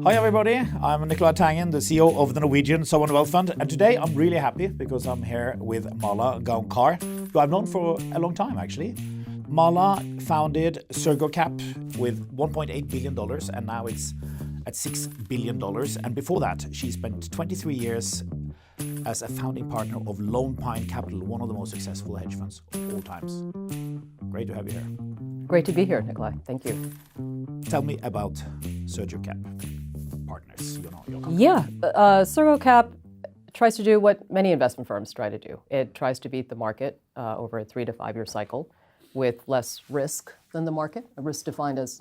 Hi everybody, I'm Nicolai Tangen, the CEO of the Norwegian Sovereign Wealth Fund, and today I'm really happy because I'm here with Mala Gaonkar, who I've known for a long time actually. Mala founded SurgoCap with $1.8 billion and now it's at $6 billion. And before that, she spent 23 years as a founding partner of Lone Pine Capital, one of the most successful hedge funds of all times. Great to have you here. Great to be here, Nicolai. Thank you. Tell me about SurgoCap Partners. Your company. Yeah, SurgoCap tries to do what many investment firms try to do. It tries to beat the market over a 3 to 5 year cycle with less risk than the market, a risk defined as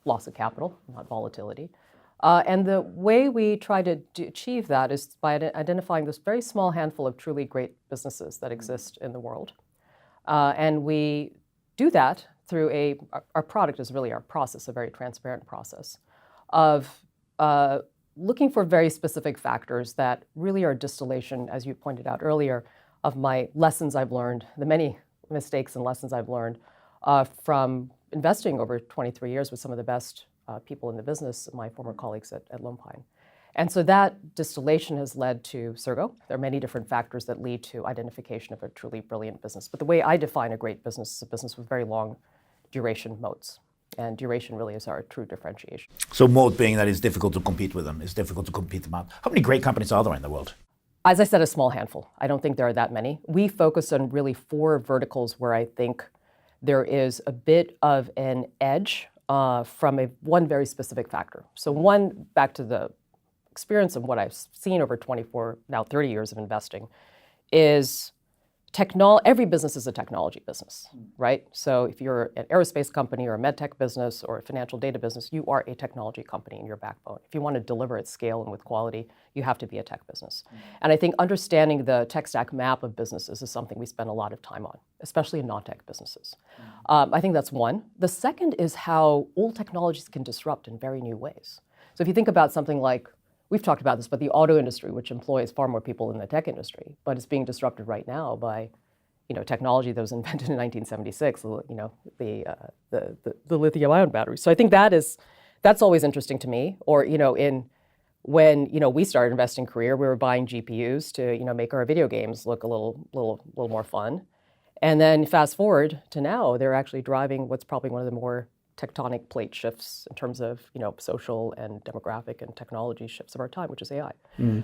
loss of capital, not volatility. And the way we try to achieve that is by identifying this very small handful of truly great businesses that exist in the world. And we do that through our product is really our process, a very transparent process of looking for very specific factors that really are distillation, as you pointed out earlier, of my lessons I've learned, the many mistakes and lessons I've learned from investing over 23 years with some of the best people in the business, my former colleagues at Lone Pine. And so that distillation has led to Surgo. There are many different factors that lead to identification of a truly brilliant business. But the way I define a great business is a business with very long duration moats. And duration really is our true differentiation. So moat being that it's difficult to compete with them, it's difficult to compete them out. How many great companies are there in the world? As I said, a small handful. I don't think there are that many. We focus on really 4 verticals where I think there is a bit of an edge from one very specific factor. So one, back to the experience of what I've seen over 24, now 30 years of investing, is every business is a technology business, right? So if you're an aerospace company or a medtech business or a financial data business, you are a technology company in your backbone. If you want to deliver at scale and with quality, you have to be a tech business. And I think understanding the tech stack map of businesses is something we spend a lot of time on, especially in non-tech businesses. I think that's one. The second is how old technologies can disrupt in very new ways. So if you think about something like, we've talked about this, but the auto industry, which employs far more people than the tech industry, but it's being disrupted right now by, technology that was invented in 1976, the lithium-ion battery. So I think that's always interesting to me. Or when we started investing career, we were buying GPUs to make our video games look a little more fun, and then fast forward to now, they're actually driving what's probably one of the more tectonic plate shifts in terms of social and demographic and technology shifts of our time, which is AI.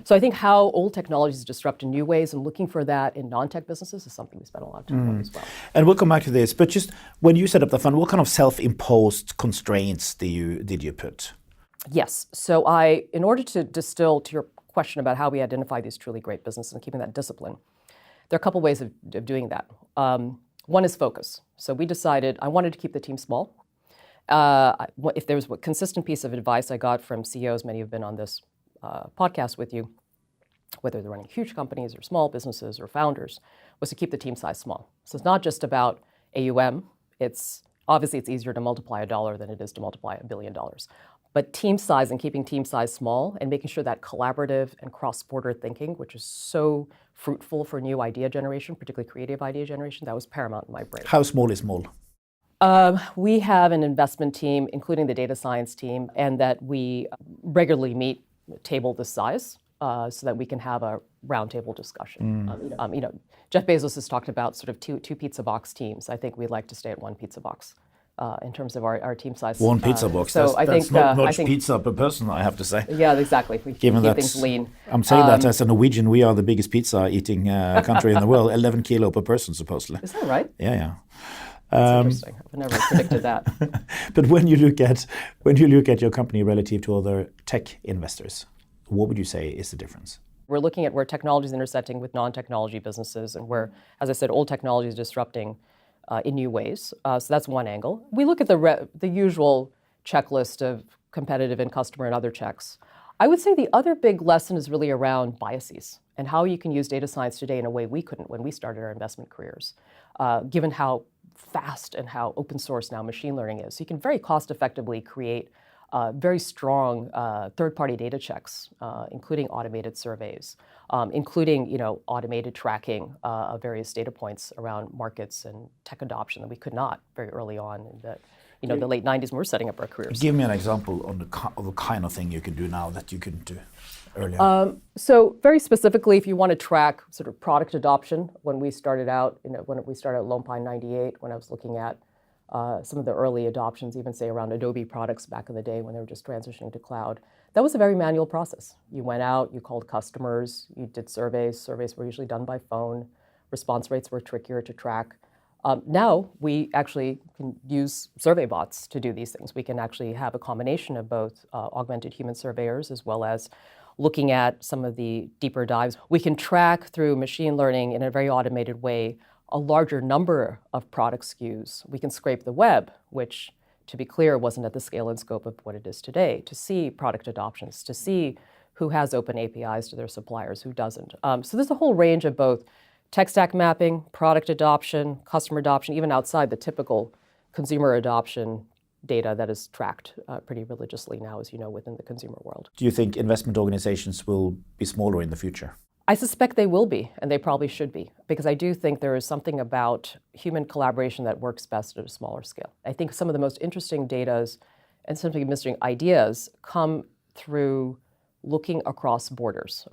So I think how old technologies disrupt in new ways and looking for that in non-tech businesses is something we spend a lot of time on as well. And we'll come back to this, but just when you set up the fund, what kind of self-imposed constraints did you put? Yes. So in order to distill to your question about how we identify these truly great businesses and keeping that discipline, there are a couple ways of doing that. One is focus. So we decided I wanted to keep the team small. If there was a consistent piece of advice I got from CEOs, many have been on this podcast with you, whether they're running huge companies or small businesses or founders, was to keep the team size small. So it's not just about AUM. Obviously it's easier to multiply $1 than it is to multiply $1 billion. But team size and keeping team size small and making sure that collaborative and cross-border thinking, which is so fruitful for new idea generation, particularly creative idea generation, that was paramount in my brain. How small is small? We have an investment team, including the data science team, and that we regularly meet table this size so that we can have a roundtable discussion. Jeff Bezos has talked about sort of two pizza box teams. I think we'd like to stay at one pizza box in terms of our team size. One pizza box. So that's not much pizza per person, I have to say. Yeah, exactly. We keep things lean. I'm saying that as a Norwegian, we are the biggest pizza eating country in the world. 11 kilo per person, supposedly. Is that right? Yeah. That's interesting. I've never predicted that. But when you look at your company relative to other tech investors, what would you say is the difference? We're looking at where technology is intersecting with non-technology businesses and where, as I said, old technology is disrupting in new ways. So that's one angle. We look at the usual checklist of competitive and customer and other checks. I would say the other big lesson is really around biases and how you can use data science today in a way we couldn't when we started our investment careers, given how fast and how open source now machine learning is. So you can very cost effectively create very strong third-party data checks, including automated surveys, including automated tracking of various data points around markets and tech adoption that we could not very early on. And that the late 90s when we were setting up our careers. Give me an example of the kind of thing you can do now that you couldn't do earlier. So very specifically, if you want to track sort of product adoption, when we started out, when we started at Lone Pine 98, when I was looking at some of the early adoptions, even say around Adobe products back in the day when they were just transitioning to cloud, that was a very manual process. You went out, you called customers, you did surveys. Surveys were usually done by phone. Response rates were trickier to track. Now we actually can use survey bots to do these things. We can actually have a combination of both augmented human surveyors as well as looking at some of the deeper dives. We can track through machine learning in a very automated way a larger number of product SKUs. We can scrape the web, which, to be clear, wasn't at the scale and scope of what it is today, to see product adoptions, to see who has open APIs to their suppliers, who doesn't. So there's a whole range of both tech stack mapping, product adoption, customer adoption, even outside the typical consumer adoption data that is tracked pretty religiously now, as you know, within the consumer world. Do you think investment organizations will be smaller in the future? I suspect they will be, and they probably should be, because I do think there is something about human collaboration that works best at a smaller scale. I think some of the most interesting data and some of the interesting ideas come through looking across the borders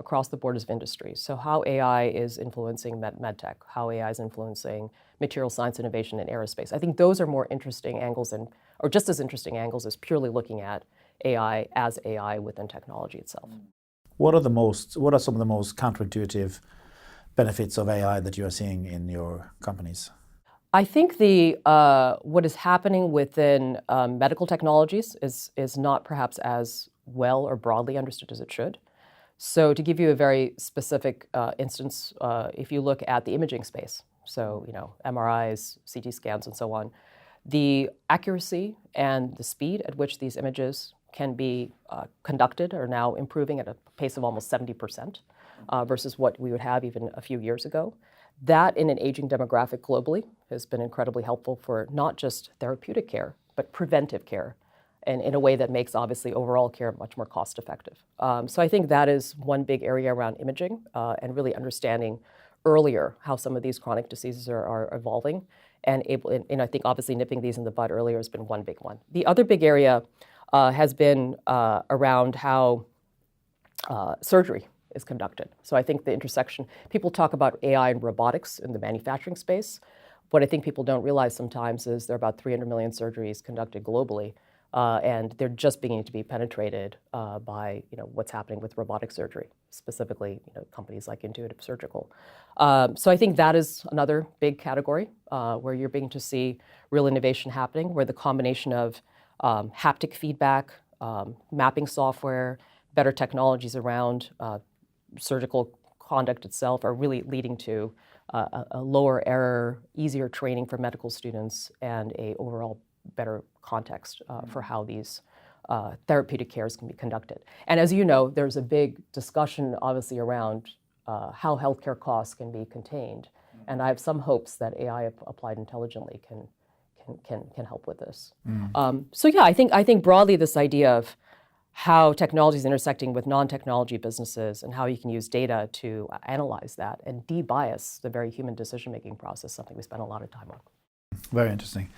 of industry. So how AI is influencing medtech, how AI is influencing material science innovation in aerospace. I think those are more interesting angles, or just as interesting angles as purely looking at AI as AI within technology itself. What are some of the most counterintuitive benefits of AI that you are seeing in your companies? I think what is happening within medical technologies is not perhaps as well or broadly understood as it should. So to give you a very specific instance, if you look at the imaging space, so MRIs, CT scans, and so on, the accuracy and the speed at which these images can be conducted are now improving at a pace of almost 70% versus what we would have even a few years ago. That, in an aging demographic globally, has been incredibly helpful for not just therapeutic care, but preventive care, and in a way that makes, obviously, overall care much more cost-effective. So I think that is one big area around imaging and really understanding earlier how some of these chronic diseases are evolving. And I think, obviously, nipping these in the bud earlier has been one big one. The other big area has been around how surgery is conducted. So I think the intersection, people talk about AI and robotics in the manufacturing space. What I think people don't realize sometimes is there are about 300 million surgeries conducted globally, and they're just beginning to be penetrated by what's happening with robotic surgery, specifically companies like Intuitive Surgical. So I think that is another big category where you're beginning to see real innovation happening, where the combination of haptic feedback, mapping software, better technologies around surgical conduct itself are really leading to a lower error, easier training for medical students, and a overall better context for how these therapeutic cares can be conducted. And as you know, there's a big discussion, obviously, around how healthcare costs can be contained. And I have some hopes that AI applied intelligently can help with this. So yeah, I think broadly this idea of how technology is intersecting with non-technology businesses and how you can use data to analyze that and de-bias the very human decision-making process, something we spend a lot of time on. Very interesting.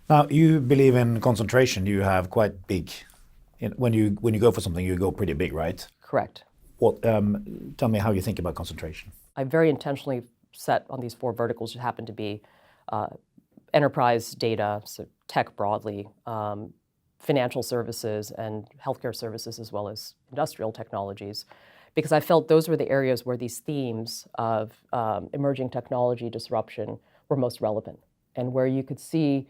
Now, you believe in concentration. You have quite big, when you go for something, you go pretty big, right? Correct. Tell me how you think about concentration. I very intentionally set on these 4 verticals that happen to be enterprise data, so tech broadly, financial services and healthcare services, as well as industrial technologies, because I felt those were the areas where these themes of emerging technology disruption were most relevant, and where you could see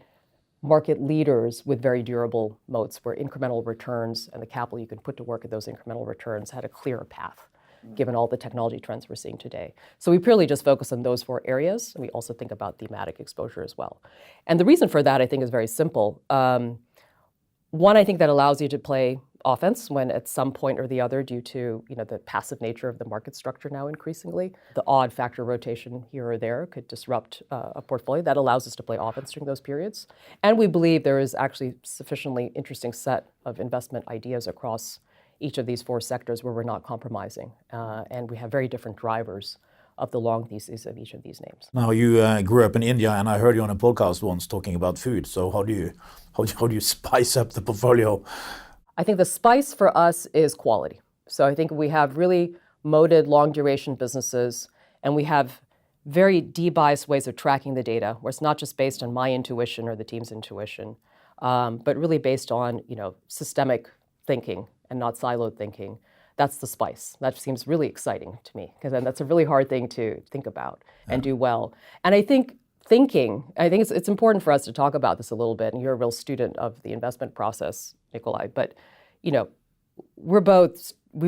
market leaders with very durable moats, where incremental returns and the capital you can put to work at those incremental returns had a clearer path, given all the technology trends we're seeing today. So we purely just focus on those 4 areas, and we also think about thematic exposure as well. And the reason for that, I think, is very simple. One, I think that allows you to play offense when at some point or the other, due to the passive nature of the market structure now increasingly, the odd factor rotation here or there could disrupt a portfolio. That allows us to play offense during those periods. And we believe there is actually sufficiently interesting set of investment ideas across each of these 4 sectors where we're not compromising. And we have very different drivers of the long theses of each of these names. Now, you grew up in India, and I heard you on a podcast once talking about food. So how do you spice up the portfolio? I think the spice for us is quality. So I think we have really moated long duration businesses, and we have very de-biased ways of tracking the data, where it's not just based on my intuition or the team's intuition, but really based on systemic thinking and not siloed thinking. That's the spice. That seems really exciting to me, because that's a really hard thing to think about and do well. And I think it's important for us to talk about this a little bit, and you're a real student of the investment process, Nicolai, but we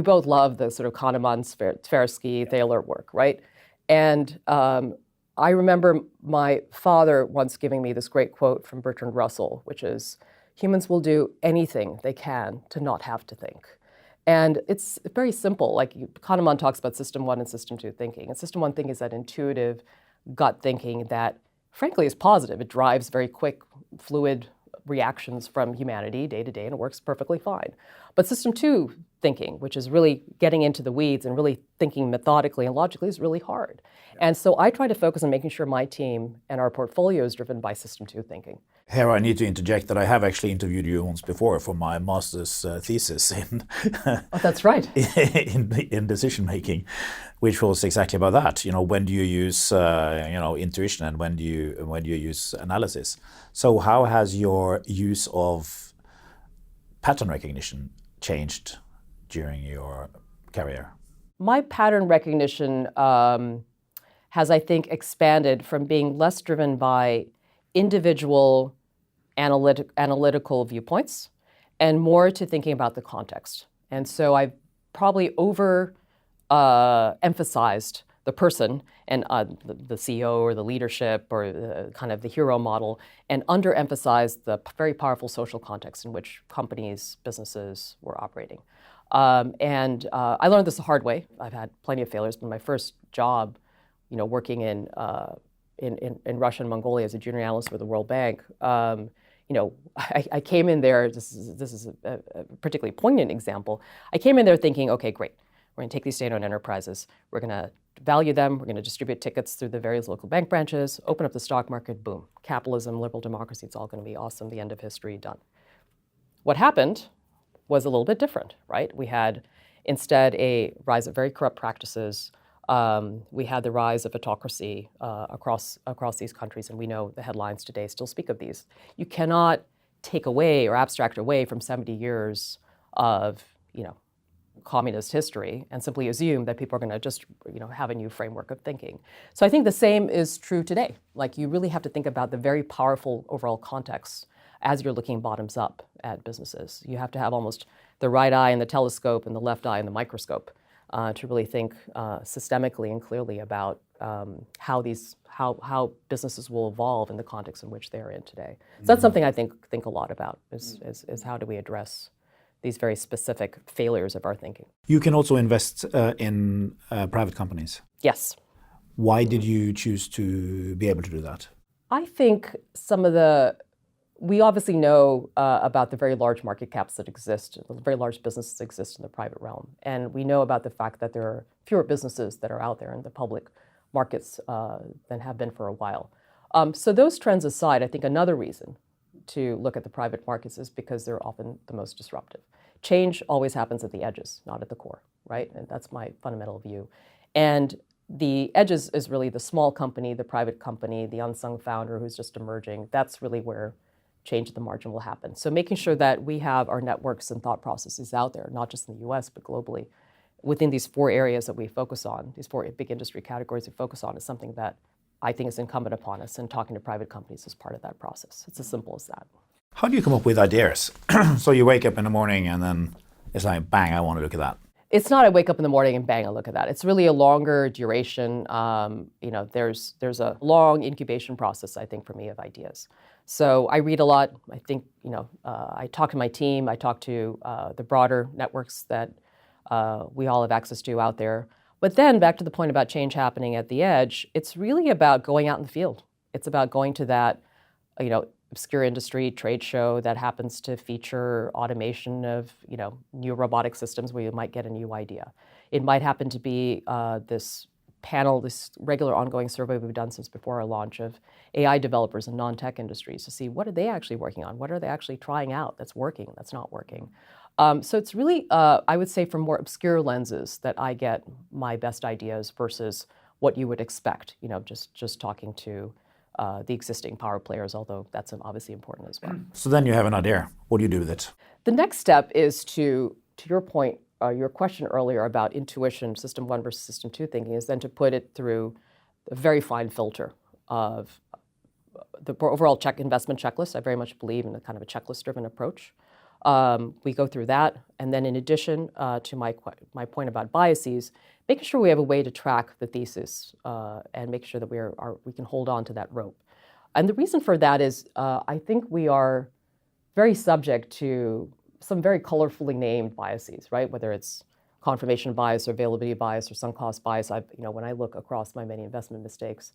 both love the sort of Kahneman, Tversky, Thaler work, right? And I remember my father once giving me this great quote from Bertrand Russell, which is, humans will do anything they can to not have to think. And it's very simple. Like Kahneman talks about system 1 and system 2 thinking. And system 1 thinking is that intuitive gut thinking that, frankly, is positive. It drives very quick, fluid reactions from humanity day to day, and it works perfectly fine. But system 2 thinking, which is really getting into the weeds and really thinking methodically and logically, is really hard. And so I try to focus on making sure my team and our portfolio is driven by system 2 thinking. Here I need to interject that I have actually interviewed you once before for my master's thesis in oh, that's right. in decision making, which was exactly about that. When do you use intuition, and when do you use analysis? So how has your use of pattern recognition changed during your career? My pattern recognition has, I think, expanded from being less driven by individual analytical viewpoints and more to thinking about the context. And so I've probably emphasized the person and the CEO or the leadership or kind of the hero model, and underemphasized the very powerful social context in which companies, businesses were operating. And I learned this the hard way. I've had plenty of failures, but my first job, working in Russia and Mongolia as a junior analyst for the World Bank, I came in there, this is a particularly poignant example. I came in there thinking, okay, great. We're going to take these state-owned enterprises. We're going to value them. We're going to distribute tickets through the various local bank branches, open up the stock market, boom. Capitalism, liberal democracy, it's all going to be awesome. The end of history, done. What happened was a little bit different, right? We had instead a rise of very corrupt practices. We had the rise of autocracy across these countries, and we know the headlines today still speak of these. You cannot take away or abstract away from 70 years of, communist history and simply assume that people are going to just, have a new framework of thinking. So I think the same is true today. Like, you really have to think about the very powerful overall context as you're looking bottoms up at businesses. You have to have almost the right eye in the telescope and the left eye in the microscope to really think systemically and clearly about how businesses will evolve in the context in which they're in today. So that's something I think a lot about is how do we address these very specific failures of our thinking. You can also invest in private companies. Yes. Why did you choose to be able to do that? I think we obviously know about the very large market caps that exist, the very large businesses that exist in the private realm. And we know about the fact that there are fewer businesses that are out there in the public markets than have been for a while. So those trends aside, I think another reason to look at the private markets is because they're often the most disruptive. Change always happens at the edges, not at the core, right? And that's my fundamental view. And the edges is really the small company, the private company, the unsung founder who's just emerging. That's really where change at the margin will happen. So making sure that we have our networks and thought processes out there, not just in the US, but globally, within these 4 areas that we focus on, these 4 big industry categories we focus on, is something that I think is incumbent upon us, and talking to private companies is part of that process. It's as simple as that. How do you come up with ideas? So you wake up in the morning and then it's like, bang, I want to look at that. It's not I wake up in the morning and bang, I look at that. It's really a longer duration. There's a long incubation process, I think, for me, of ideas. So I read a lot. I think, I talk to my team. I talk to the broader networks that we all have access to out there. But then back to the point about change happening at the edge, it's really about going out in the field. It's about going to that, obscure industry trade show that happens to feature automation of, new robotic systems where you might get a new idea. It might happen to be this panel, this regular ongoing survey we've done since before our launch of AI developers in non-tech industries to see what are they actually working on, what are they actually trying out that's working, that's not working. So it's really, I would say, from more obscure lenses that I get my best ideas versus what you would expect, just talking to the existing power players, although that's obviously important as well. So then you have an idea. What do you do with it? The next step is to your point, your question earlier about intuition, system one versus system two thinking, is then to put it through a very fine filter of the overall investment checklist. I very much believe in a kind of a checklist-driven approach. We go through that, and then in addition to my point about biases, making sure we have a way to track the thesis and make sure that we can hold on to that rope. And the reason for that is I think we are very subject to some very colorfully named biases, right? Whether it's confirmation bias or availability bias or sunk cost bias. When I look across my many investment mistakes,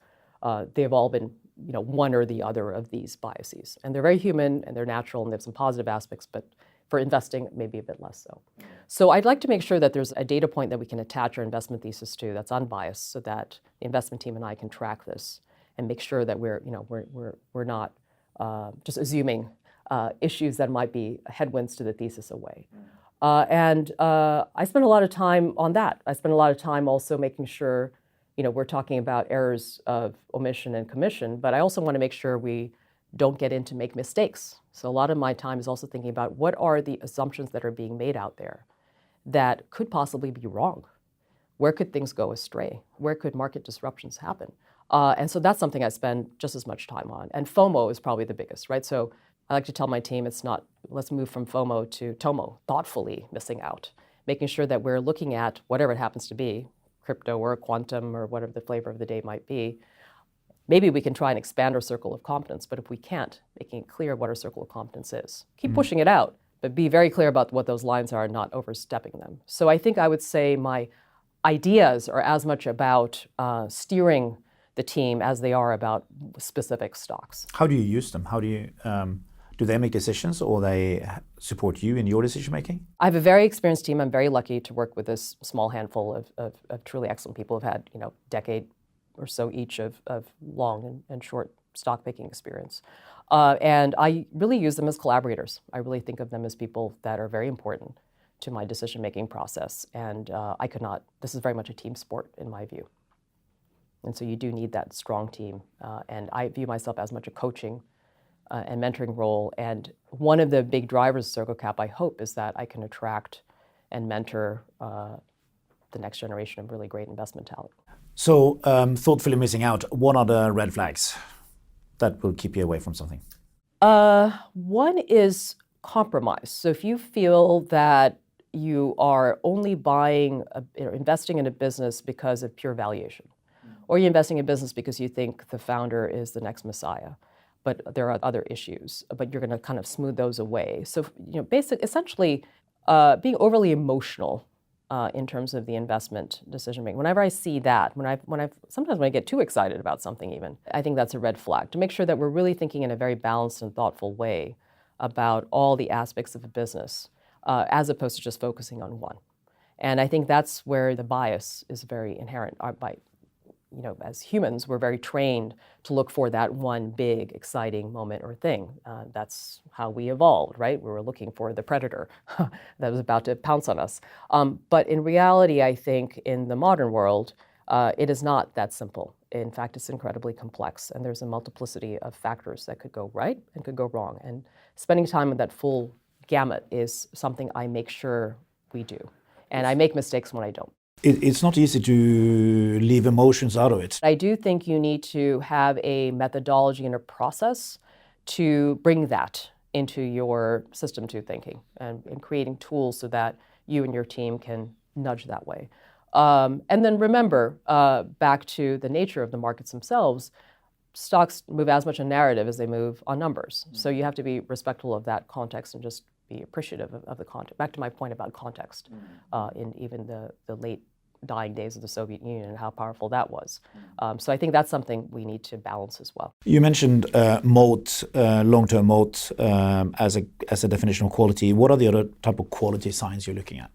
they've all been, one or the other of these biases. And they're very human and they're natural and they have some positive aspects, but for investing, maybe a bit less so. So I'd like to make sure that there's a data point that we can attach our investment thesis to that's unbiased so that the investment team and I can track this and make sure that we're not just assuming issues that might be headwinds to the thesis away. And I spend a lot of time on that. I spend a lot of time also making sure, we're talking about errors of omission and commission, but I also want to make sure we don't get into make mistakes. So a lot of my time is also thinking about what are the assumptions that are being made out there that could possibly be wrong. Where could things go astray? Where could market disruptions happen? And so that's something I spend just as much time on. And FOMO is probably the biggest, right? So I like to tell my team it's not, let's move from FOMO to TOMO, thoughtfully missing out, making sure that we're looking at whatever it happens to be, crypto or quantum or whatever the flavor of the day might be. Maybe we can try and expand our circle of competence, but if we can't, making it clear what our circle of competence is. Keep pushing it out, but be very clear about what those lines are and not overstepping them. So I think I would say my ideas are as much about steering the team as they are about specific stocks. How do you use them? How do you... Do they make decisions or they support you in your decision making? I have a very experienced team. I'm very lucky to work with this small handful of truly excellent people who've had, decade or so each of long and short stock picking experience. And I really use them as collaborators. I really think of them as people that are very important to my decision making process. And this is very much a team sport in my view. And so you do need that strong team. And I view myself as much a coaching and mentoring role. And one of the big drivers of SurgoCap, I hope, is that I can attract and mentor the next generation of really great investment talent. So, thoughtfully missing out, what are the red flags that will keep you away from something? One is compromise. So if you feel that you are only investing in a business because of pure valuation, or you're investing in a business because you think the founder is the next messiah, but there are other issues, but you're going to kind of smooth those away. So, essentially, being overly emotional in terms of the investment decision making. Whenever I see that, sometimes when I get too excited about something even, I think that's a red flag. To make sure that we're really thinking in a very balanced and thoughtful way about all the aspects of a business, as opposed to just focusing on one. And I think that's where the bias is very inherent. As humans, we're very trained to look for that one big, exciting moment or thing. That's how we evolved, right? We were looking for the predator that was about to pounce on us. But in reality, I think in the modern world, it is not that simple. In fact, it's incredibly complex, and there's a multiplicity of factors that could go right and could go wrong. And spending time with that full gamut is something I make sure we do. And I make mistakes when I don't. It's not easy to leave emotions out of it. I do think you need to have a methodology and a process to bring that into your system two thinking and creating tools so that you and your team can nudge that way. And then remember, back to the nature of the markets themselves, stocks move as much on narrative as they move on numbers. So you have to be respectful of that context and just be appreciative of the context. Back to my point about context in even the late dying days of the Soviet Union and how powerful that was. So I think that's something we need to balance as well. You mentioned moat, long-term moat as a definition of quality. What are the other type of quality signs you're looking at?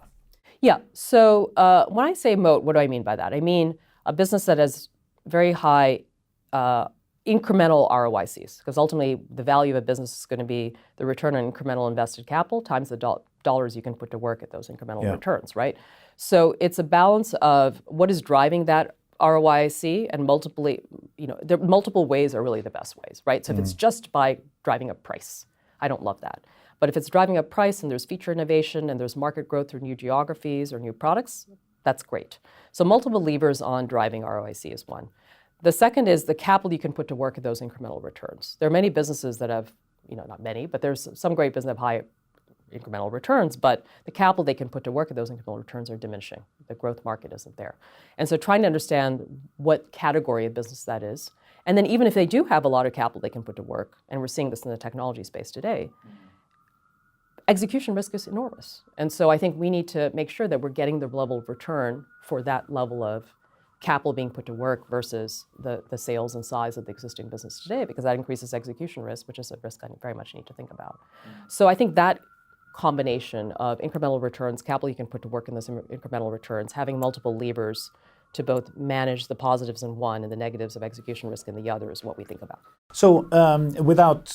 Yeah, so when I say moat, what do I mean by that? I mean a business that has very high incremental ROICs, because ultimately the value of a business is going to be the return on incremental invested capital times the dollars you can put to work at those incremental returns, right? So it's a balance of what is driving that ROIC, and multiple ways are really the best ways, right? So if it's just by driving up price, I don't love that. But if it's driving up price and there's feature innovation and there's market growth through new geographies or new products, that's great. So multiple levers on driving ROIC is one. The second is the capital you can put to work at those incremental returns. There are many businesses that have, not many, but there's some great businesses that have high incremental returns, but the capital they can put to work at those incremental returns are diminishing. The growth market isn't there. And so trying to understand what category of business that is, and then even if they do have a lot of capital they can put to work, and we're seeing this in the technology space today, execution risk is enormous. And so I think we need to make sure that we're getting the level of return for that level of capital being put to work versus the sales and size of the existing business today, because that increases execution risk, which is a risk I very much need to think about. So I think that combination of incremental returns, capital you can put to work in those incremental returns, having multiple levers to both manage the positives in one and the negatives of execution risk in the other is what we think about. So without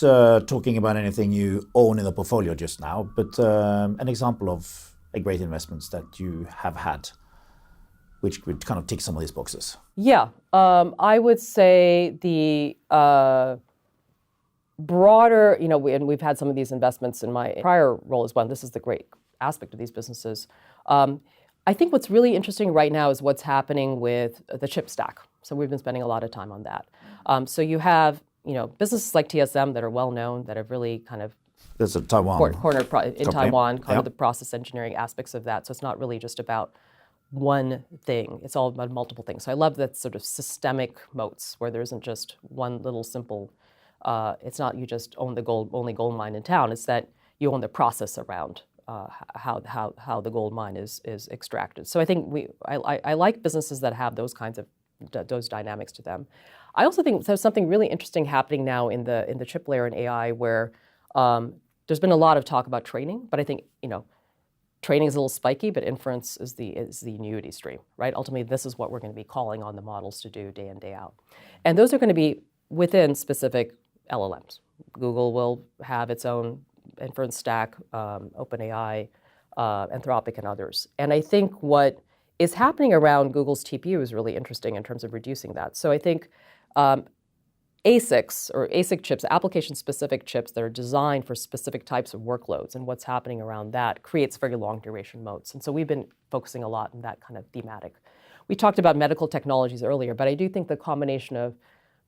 talking about anything you own in the portfolio just now, but an example of a great investments that you have had, which would kind of tick some of these boxes. Yeah, I would say the broader, and we've had some of these investments in my prior role as well. This is the great aspect of these businesses. I think what's really interesting right now is what's happening with the chip stack. So we've been spending a lot of time on that. So you have, businesses like TSM that are well known, that have really kind of There's a Taiwan cornered in company. Taiwan, kind of the process engineering aspects of that. So it's not really just about one thing. It's all about multiple things. So I love that sort of systemic moats where there isn't just one little simple. It's not you just own the only gold mine in town. It's that you own the process around how the gold mine is extracted. So I think I like businesses that have those kinds of those dynamics to them. I also think there's something really interesting happening now in the chip layer in AI where there's been a lot of talk about training, but I think training is a little spiky, but inference is the annuity stream, right? Ultimately, this is what we're going to be calling on the models to do day in, day out. And those are going to be within specific LLMs. Google will have its own inference stack, OpenAI, Anthropic, and others. And I think what is happening around Google's TPU is really interesting in terms of reducing that. So I think ASICs, or ASIC chips, application-specific chips that are designed for specific types of workloads, and what's happening around that creates very long-duration moats. And so we've been focusing a lot on that kind of thematic. We talked about medical technologies earlier, but I do think the combination of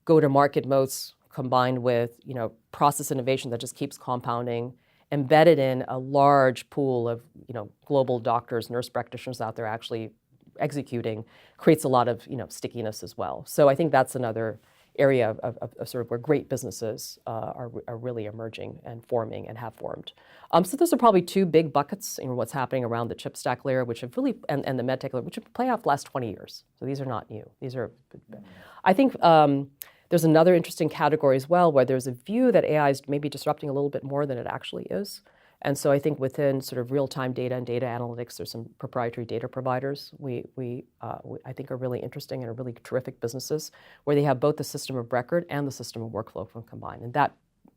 go-to-market moats combined with process innovation that just keeps compounding, embedded in a large pool of global doctors, nurse practitioners out there actually executing, creates a lot of stickiness as well. So I think that's another area of sort of where great businesses are really emerging and forming and have formed. So those are probably two big buckets in what's happening around the chip stack layer, which have really, and the medtech layer, which have played out the last 20 years. So these are not new. These are, I think there's another interesting category as well where there's a view that AI is maybe disrupting a little bit more than it actually is. And so I think within sort of real-time data and data analytics, there's some proprietary data providers we I think are really interesting and are really terrific businesses where they have both the system of record and the system of workflow combined. And that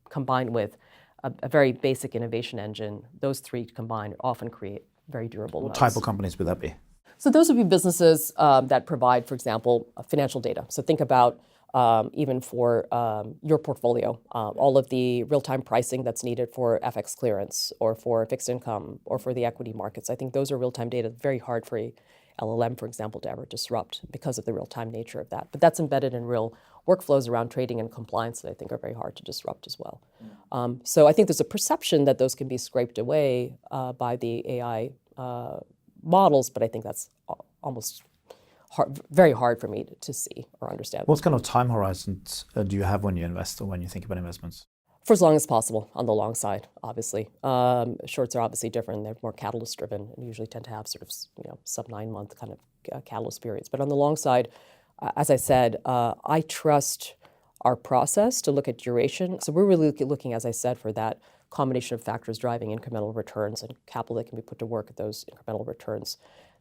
combined with a very basic innovation engine, those three combined often create very durable moats. What type of companies would that be? So those would be businesses that provide, for example, financial data. So think about even for your portfolio, all of the real-time pricing that's needed for FX clearance or for fixed income or for the equity markets. I think those are real-time data, very hard for a LLM, for example, to ever disrupt because of the real-time nature of that. But that's embedded in real workflows around trading and compliance that I think are very hard to disrupt as well. So I think there's a perception that those can be scraped away by the AI models, but I think that's almost very hard for me to see or understand. What kind of time horizons do you have when you invest or when you think about investments? For as long as possible on the long side, obviously. Shorts are obviously different. They're more catalyst driven and usually tend to have sort of sub 9 month kind of catalyst periods. But on the long side, as I said, I trust our process to look at duration. So we're really looking, as I said, for that combination of factors driving incremental returns and capital that can be put to work at those incremental returns.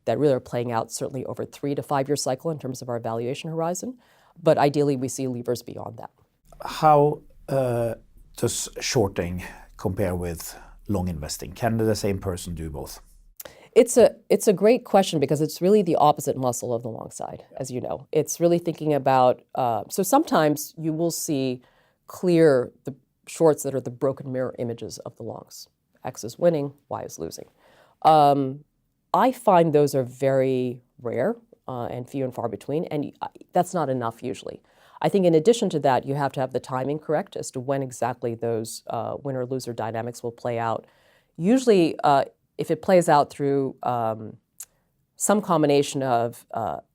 that really are playing out certainly over 3 to 5 year cycle in terms of our valuation horizon. But ideally, we see levers beyond that. How does shorting compare with long investing? Can the same person do both? It's a great question because it's really the opposite muscle of the long side, as you know. It's really thinking about, so sometimes you will see clear the shorts that are the broken mirror images of the longs. X is winning, Y is losing. I find those are very rare and few and far between, and that's not enough usually. I think in addition to that, you have to have the timing correct as to when exactly those winner-loser dynamics will play out. Usually, if it plays out through some combination of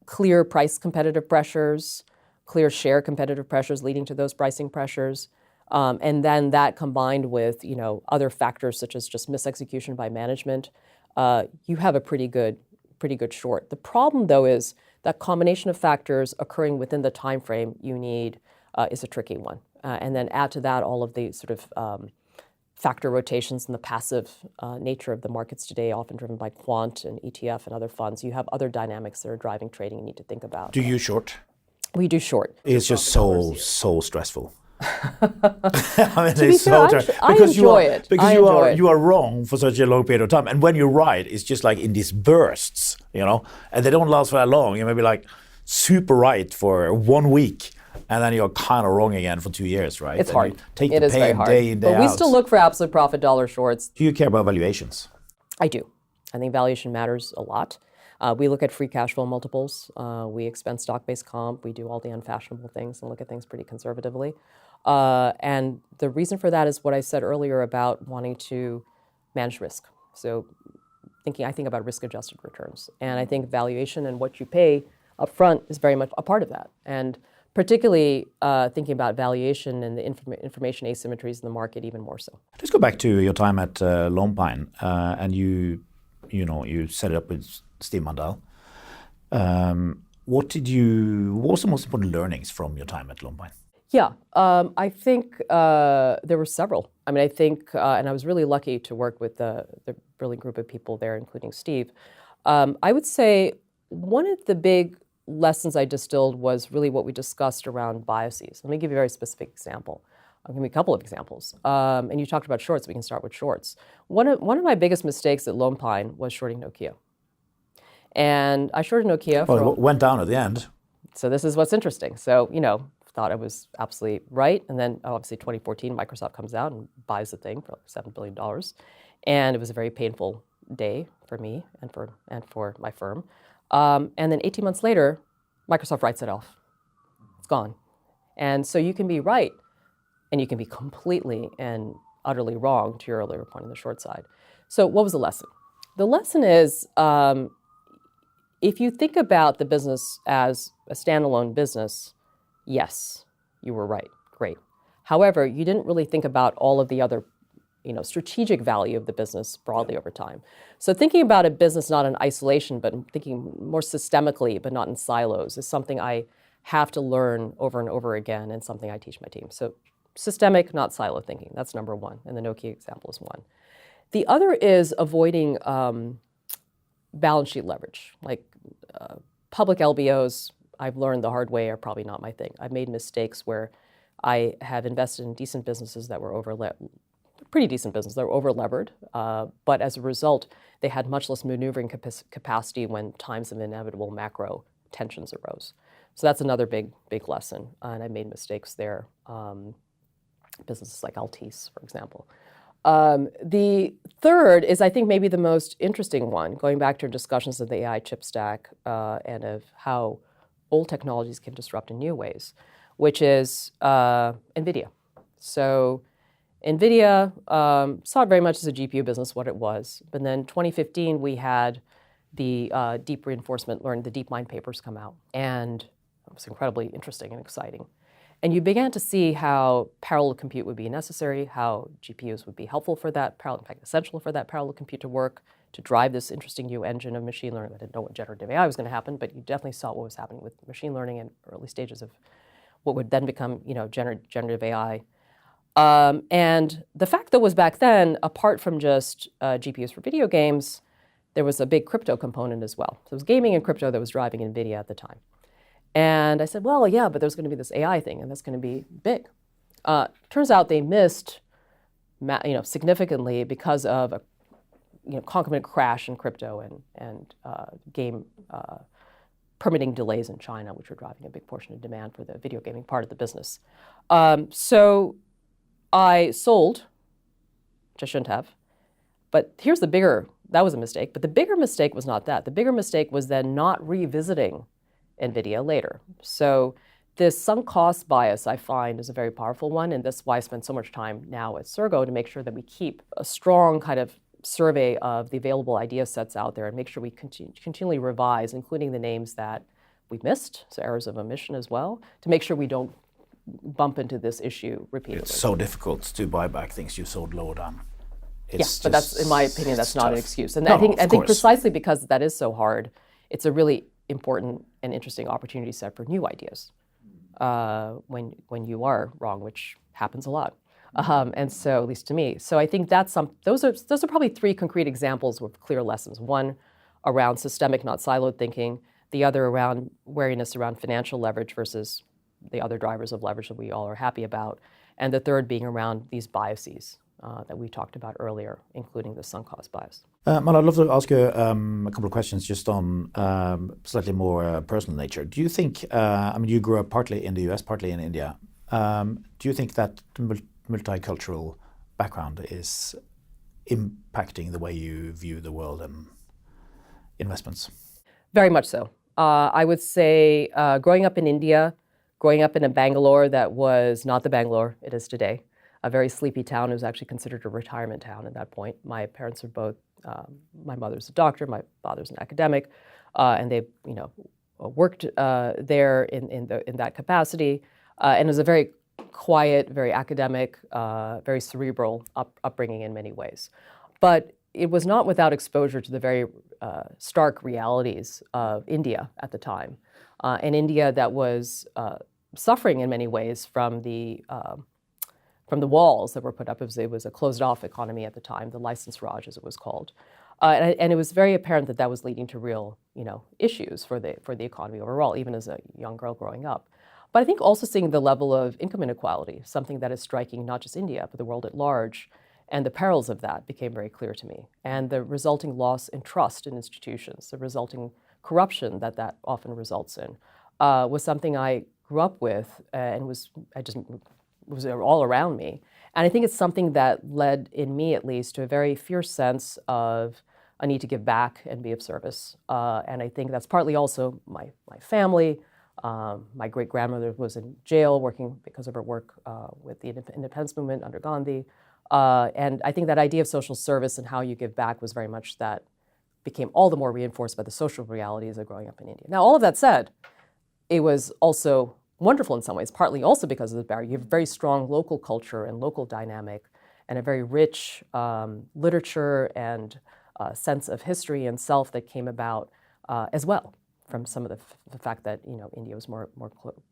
clear price competitive pressures, clear share competitive pressures leading to those pricing pressures, and then that combined with other factors such as just misexecution by management, you have a pretty good short. The problem though is that combination of factors occurring within the time frame you need is a tricky one, and then add to that all of the sort of factor rotations and the passive nature of the markets today, often driven by quant and ETF and other funds. You have other dynamics that are driving trading you need to think about. Do you short? We do short. It's just so stressful. I mean, To be fair, I enjoy it. Because you are wrong for such a long period of time, and when you're right, it's just like in these bursts, and they don't last for that long. You may be like super right for 1 week, and then you're kind of wrong again for 2 years, right? It's hard. Take it the is very pain hard. day in, day out. But we out. still look for absolute profit dollar shorts. Do you care about valuations? I do. I think valuation matters a lot. We look at free cash flow multiples. We expense stock-based comp. We do all the unfashionable things and look at things pretty conservatively. And the reason for that is what I said earlier about wanting to manage risk. So I think about risk-adjusted returns. And I think valuation and what you pay up front is very much a part of that. And particularly thinking about valuation and the information asymmetries in the market even more so. Let's go back to your time at Lone Pine, and you set it up with Steve Mandel. What was the most important learnings from your time at Lone Pine? Yeah, I think there were several. I mean, I think, and I was really lucky to work with the brilliant group of people there, including Steve. I would say one of the big lessons I distilled was really what we discussed around biases. Let me give you a very specific example. I'll give you a couple of examples. And you talked about shorts, we can start with shorts. One of my biggest mistakes at Lone Pine was shorting Nokia. And I shorted Nokia Well, it went down at the end. So this is what's interesting. So, thought I was absolutely right. And then obviously 2014, Microsoft comes out and buys the thing for like $7 billion. And it was a very painful day for me and for my firm. And then 18 months later, Microsoft writes it off. It's gone. And so you can be right, and you can be completely and utterly wrong to your earlier point on the short side. So what was the lesson? The lesson is, if you think about the business as a standalone business, yes, you were right. Great. However, you didn't really think about all of the other strategic value of the business broadly over time. So thinking about a business not in isolation, but thinking more systemically, but not in silos, is something I have to learn over and over again and something I teach my team. So systemic, not silo thinking. That's number one. And the Nokia example is one. The other is avoiding balance sheet leverage. Like public LBOs, I've learned the hard way, are probably not my thing. I've made mistakes where I have invested in decent businesses that were pretty decent business. They were over-levered, but as a result, they had much less maneuvering capacity when times of inevitable macro tensions arose. So that's another big lesson, and I made mistakes there. Businesses like Altice, for example. The third is, I think, maybe the most interesting one, going back to discussions of the AI chip stack and of how old technologies can disrupt in new ways, which is NVIDIA. So NVIDIA saw it very much as a GPU business, what it was. But then 2015, we had the deep reinforcement learning, the DeepMind papers come out. And it was incredibly interesting and exciting. And you began to see how parallel compute would be necessary, how GPUs would be helpful for that, in fact, essential for that parallel compute to work, to drive this interesting new engine of machine learning. I didn't know what generative AI was going to happen, but you definitely saw what was happening with machine learning in early stages of what would then become, generative AI. And the fact that was back then, apart from just GPUs for video games, there was a big crypto component as well. So it was gaming and crypto that was driving NVIDIA at the time. And I said, well, yeah, but there's going to be this AI thing, and that's going to be big. Turns out they missed, significantly because of a concomitant crash in crypto and game permitting delays in China, which were driving a big portion of demand for the video gaming part of the business. So I sold, which I shouldn't have. But here's that was a mistake. But the bigger mistake was not that. The bigger mistake was then not revisiting NVIDIA later. So this sunk cost bias, I find, is a very powerful one. And that's why I spend so much time now at Surgo to make sure that we keep a strong kind of survey of the available idea sets out there and make sure we continually revise, including the names that we missed, so errors of omission as well, to make sure we don't bump into this issue repeatedly. It's so difficult to buy back things you sold lower down. But that's, in my opinion, that's not tough. An excuse. And No, I think precisely because that is so hard, it's a really important and interesting opportunity set for new ideas when you are wrong, which happens a lot. And so, at least to me, so I think those are probably three concrete examples with clear lessons. One around systemic, not siloed thinking. The other around wariness around financial leverage versus the other drivers of leverage that we all are happy about. And the third being around these biases that we talked about earlier, including the sunk cost bias. Mal, I'd love to ask you a couple of questions just on slightly more personal nature. Do you think, you grew up partly in the US, partly in India. Do you think that multicultural background is impacting the way you view the world and investments? Very much so. I would say growing up in India, growing up in a Bangalore that was not the Bangalore it is today, a very sleepy town. It was actually considered a retirement town at that point. My parents are both, my mother's a doctor, my father's an academic, and they worked there in that capacity. And it was a very quiet, very academic, very cerebral upbringing in many ways. But it was not without exposure to the very stark realities of India at the time. An India that was suffering in many ways from the walls that were put up. It was a closed-off economy at the time, the license Raj, as it was called. And it was very apparent that was leading to real, issues for the economy overall, even as a young girl growing up. But I think also seeing the level of income inequality, something that is striking not just India, but the world at large, and the perils of that became very clear to me. And the resulting loss in trust in institutions, the resulting corruption that often results in, was something I grew up with and was all around me. And I think it's something that led, in me at least, to a very fierce sense of a need to give back and be of service. And I think that's partly also my family. My great-grandmother was in jail working because of her work with the independence movement under Gandhi. And I think that idea of social service and how you give back was very much that became all the more reinforced by the social realities of growing up in India. Now, all of that said, it was also wonderful in some ways, partly also because of the barrier. You have very strong local culture and local dynamic and a very rich literature and sense of history and self that came about as well from some of the fact that India was more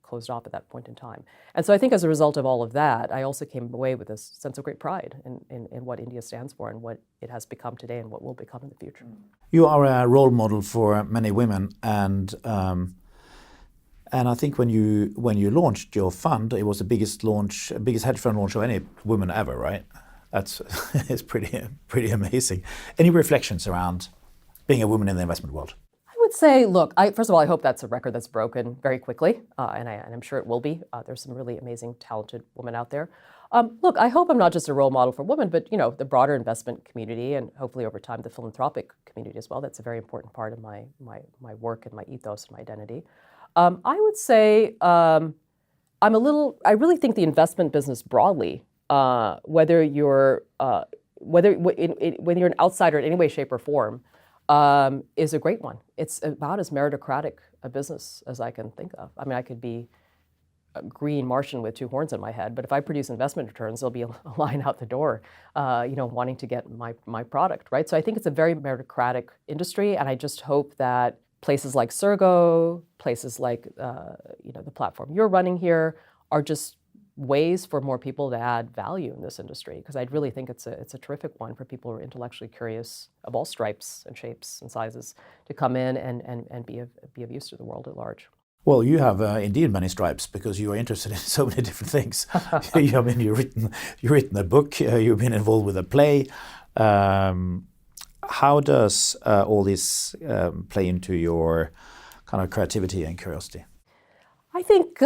closed off at that point in time. And so I think as a result of all of that, I also came away with this sense of great pride in what India stands for and what it has become today and what will become in the future. You are a role model for many women, and I think when you launched your fund, it was the biggest hedge fund launch of any woman ever, right? It's pretty amazing. Any reflections around being a woman in the investment world? I would say, look, first of all, I hope that's a record that's broken very quickly, and I'm sure it will be. There's some really amazing, talented women out there. Look, I hope I'm not just a role model for women, but the broader investment community, and hopefully over time the philanthropic community as well. That's a very important part of my work and my ethos and my identity. I would say I really think the investment business broadly, whether you're an outsider in any way, shape, or form, is a great one. It's about as meritocratic a business as I can think of. I mean, I could be a green Martian with two horns in my head, but if I produce investment returns, there'll be a line out the door, wanting to get my product, right? So I think it's a very meritocratic industry, and I just hope that places like Surgo, places like the platform you're running here, are just ways for more people to add value in this industry, because I really think it's a terrific one for people who are intellectually curious of all stripes and shapes and sizes to come in and be of use to the world at large. Well, you have indeed many stripes because you are interested in so many different things. I mean, you've written a book, you've been involved with a play. How does all this play into your kind of creativity and curiosity? I think.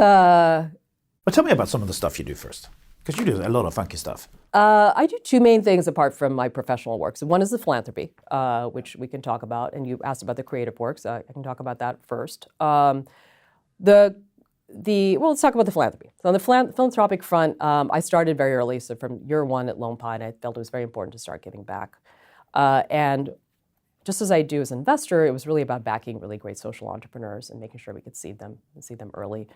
But tell me about some of the stuff you do first, because you do a lot of funky stuff. I do two main things apart from my professional work. So one is the philanthropy, which we can talk about, and you asked about the creative work, so I can talk about that first. Well, let's talk about the philanthropy. So on the philanthropic front, I started very early, so from year one at Lone Pine, I felt it was very important to start giving back. And just as I do as an investor, it was really about backing really great social entrepreneurs and making sure we could see them early.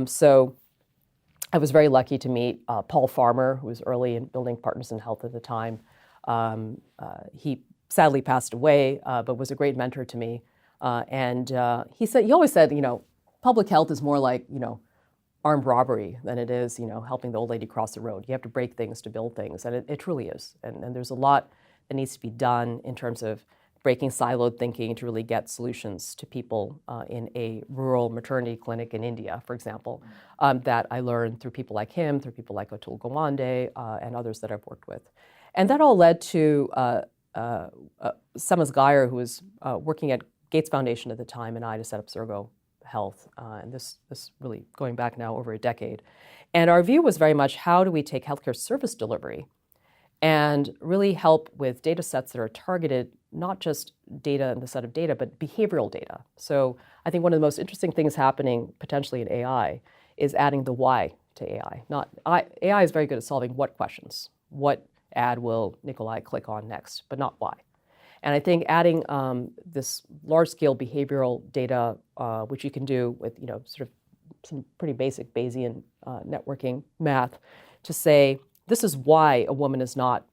So I was very lucky to meet Paul Farmer, who was early in building Partners in Health at the time. He sadly passed away, but was a great mentor to me. And he always said, public health is more like, armed robbery than it is, helping the old lady cross the road. You have to break things to build things, and it truly is. And there's a lot that needs to be done in terms of breaking siloed thinking to really get solutions to people in a rural maternity clinic in India, for example, that I learned through people like him, through people like Atul Gawande, and others that I've worked with. And that all led to Semas Geyer, who was working at Gates Foundation at the time, and I to set up Surgo Health, and this really going back now over a decade. And our view was very much, how do we take healthcare service delivery and really help with data sets that are targeted, not just data in the set of data, but behavioral data. So I think one of the most interesting things happening potentially in AI is adding the why to AI. AI is very good at solving what questions. What ad will Nicolai click on next, but not why. And I think adding this large-scale behavioral data, which you can do with sort of some pretty basic Bayesian networking math, to say, this is why a woman is not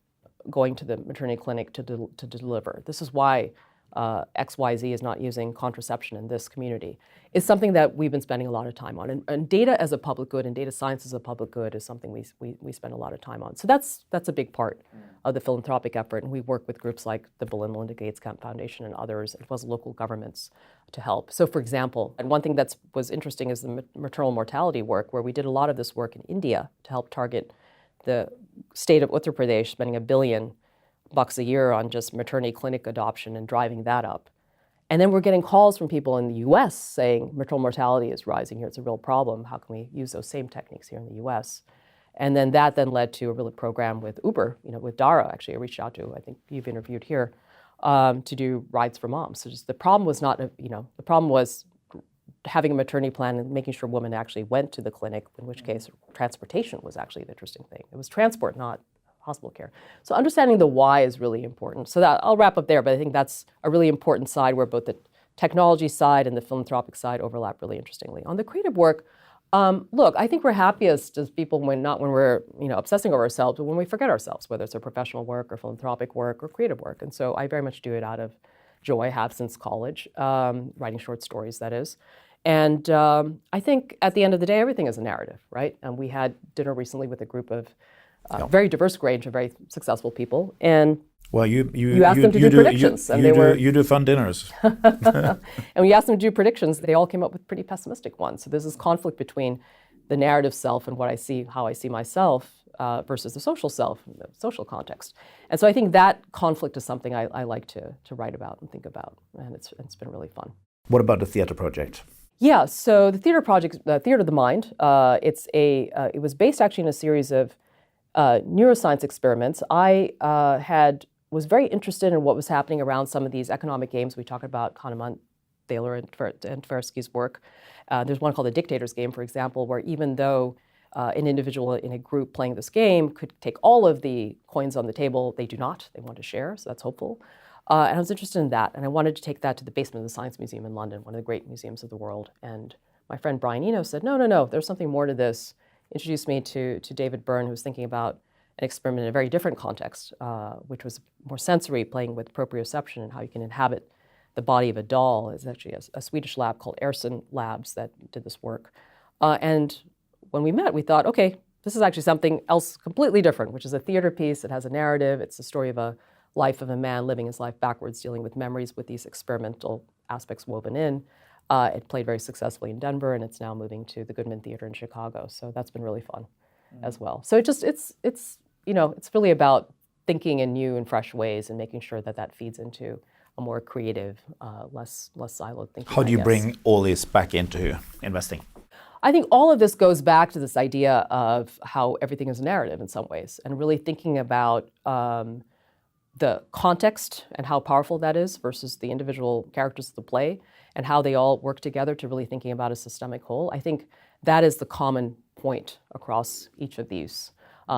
going to the maternity clinic to deliver. This is why XYZ is not using contraception in this community, is something that we've been spending a lot of time on. And data as a public good and data science as a public good is something we spend a lot of time on. So that's a big part of the philanthropic effort. And we work with groups like the Bill and Melinda Gates Foundation and others, as well as local governments, to help. So for example, and one thing that was interesting is the maternal mortality work, where we did a lot of this work in India to help target the state of Uttar Pradesh, spending $1 billion a year on just maternity clinic adoption and driving that up. And then we're getting calls from people in the US saying maternal mortality is rising here, it's a real problem. How can we use those same techniques here in the US? And then that led to a real program with Uber, with Dara, actually, I reached out to, I think you've interviewed here, to do rides for moms. So just the problem was not, the problem was having a maternity plan and making sure women actually went to the clinic, in which case transportation was actually the interesting thing. It was transport, not hospital care. So understanding the why is really important. So that I'll wrap up there, but I think that's a really important side where both the technology side and the philanthropic side overlap really interestingly. On the creative work, look, I think we're happiest as people not when we're obsessing over ourselves, but when we forget ourselves, whether it's our professional work or philanthropic work or creative work. And so I very much do it out of joy. I have since college, writing short stories, that is. And I think at the end of the day, everything is a narrative, right? And we had dinner recently with a group of very diverse range of very successful people. And well, you asked them to do predictions, and you do fun dinners. And we asked them to do predictions. They all came up with pretty pessimistic ones. So there's this conflict between the narrative self and how I see myself versus the social self, the social context. And so I think that conflict is something I like to write about and think about, and it's been really fun. What about the theater project? Yeah, so the theater project, Theater of the Mind, it was based actually in a series of neuroscience experiments. I was very interested in what was happening around some of these economic games. We talked about Kahneman, Thaler, and Tversky's work. There's one called the Dictator's Game, for example, where even though an individual in a group playing this game could take all of the coins on the table, they do not. They want to share, so that's hopeful. And I was interested in that, and I wanted to take that to the basement of the Science Museum in London, one of the great museums of the world. And my friend Brian Eno said, no, there's something more to this. Introduced me to David Byrne, who was thinking about an experiment in a very different context, which was more sensory, playing with proprioception and how you can inhabit the body of a doll. It's actually a Swedish lab called Ersson Labs that did this work. And when we met, we thought, okay, This is actually something else completely different, which is a theater piece. It has a narrative. It's the story of a life of a man living his life backwards, dealing with memories with these experimental aspects woven in. It played very successfully in Denver, and it's now moving to the Goodman Theater in Chicago. So that's been really fun as well. So it's really about thinking in new and fresh ways and making sure that that feeds into a more creative, less siloed thinking. How do you bring all this back into investing? I think all of this goes back to this idea of how everything is a narrative in some ways, and really thinking about the context and how powerful that is versus the individual characters of the play and how they all work together to really thinking about a systemic whole. I think that is the common point across each of these.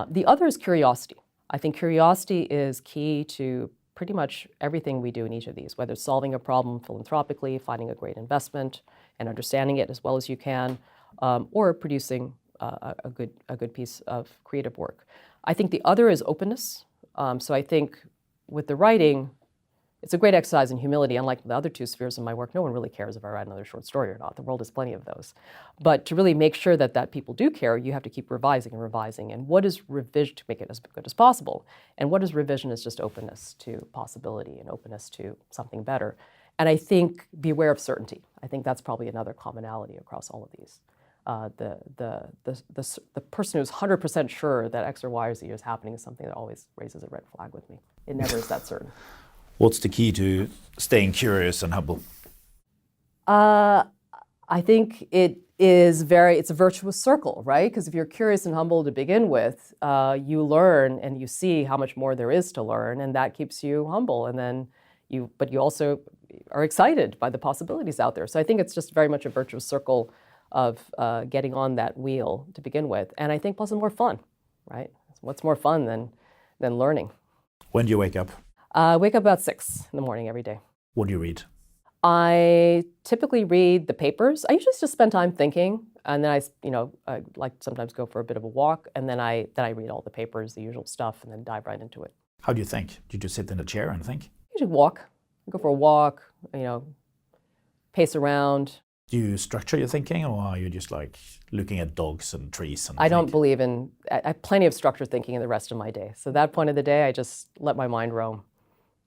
The other is curiosity. I think curiosity is key to pretty much everything we do in each of these, whether it's solving a problem philanthropically, finding a great investment and understanding it as well as you can, or producing a good piece of creative work. I think the other is openness. So I think with the writing, it's a great exercise in humility. Unlike the other two spheres of my work, no one really cares if I write another short story or not. The world has plenty of those. But to really make sure that people do care, you have to keep revising and revising. And what is revision to make it as good as possible? And what is revision is just openness to possibility and openness to something better. And I think beware of certainty. I think that's probably another commonality across all of these. The person who's 100% sure that X or Y or Z is happening is something that always raises a red flag with me. It never is that certain. What's the key to staying curious and humble? I think it's a virtuous circle, right? Because if you're curious and humble to begin with, you learn and you see how much more there is to learn, and that keeps you humble. And then you also are excited by the possibilities out there. So I think it's just very much a virtuous circle of getting on that wheel to begin with. And I think plus it's more fun, right? What's more fun than learning? When do you wake up? I wake up about 6 in the morning every day. What do you read? I typically read the papers. I usually just spend time thinking, and then I like sometimes go for a bit of a walk, and then I read all the papers, the usual stuff, and then dive right into it. How do you think? Do you just sit in a chair and think? Usually walk. Go for a walk, pace around. Do you structure your thinking, or are you just like looking at dogs and trees? I don't believe in. I have plenty of structured thinking in the rest of my day. So that point of the day, I just let my mind roam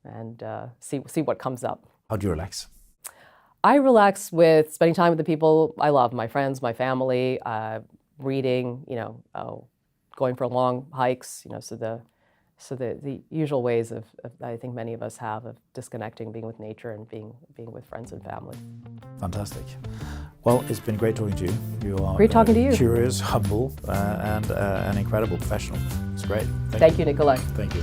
and see what comes up. How do you relax? I relax with spending time with the people I love, my friends, my family, reading, going for long hikes, so the usual ways of I think many of us have of disconnecting, being with nature and being with friends and family. Fantastic. Well, it's been great talking to you. You are great talking to you. Curious, humble, and an incredible professional. It's great. Thank you, Nicolai. Thank you.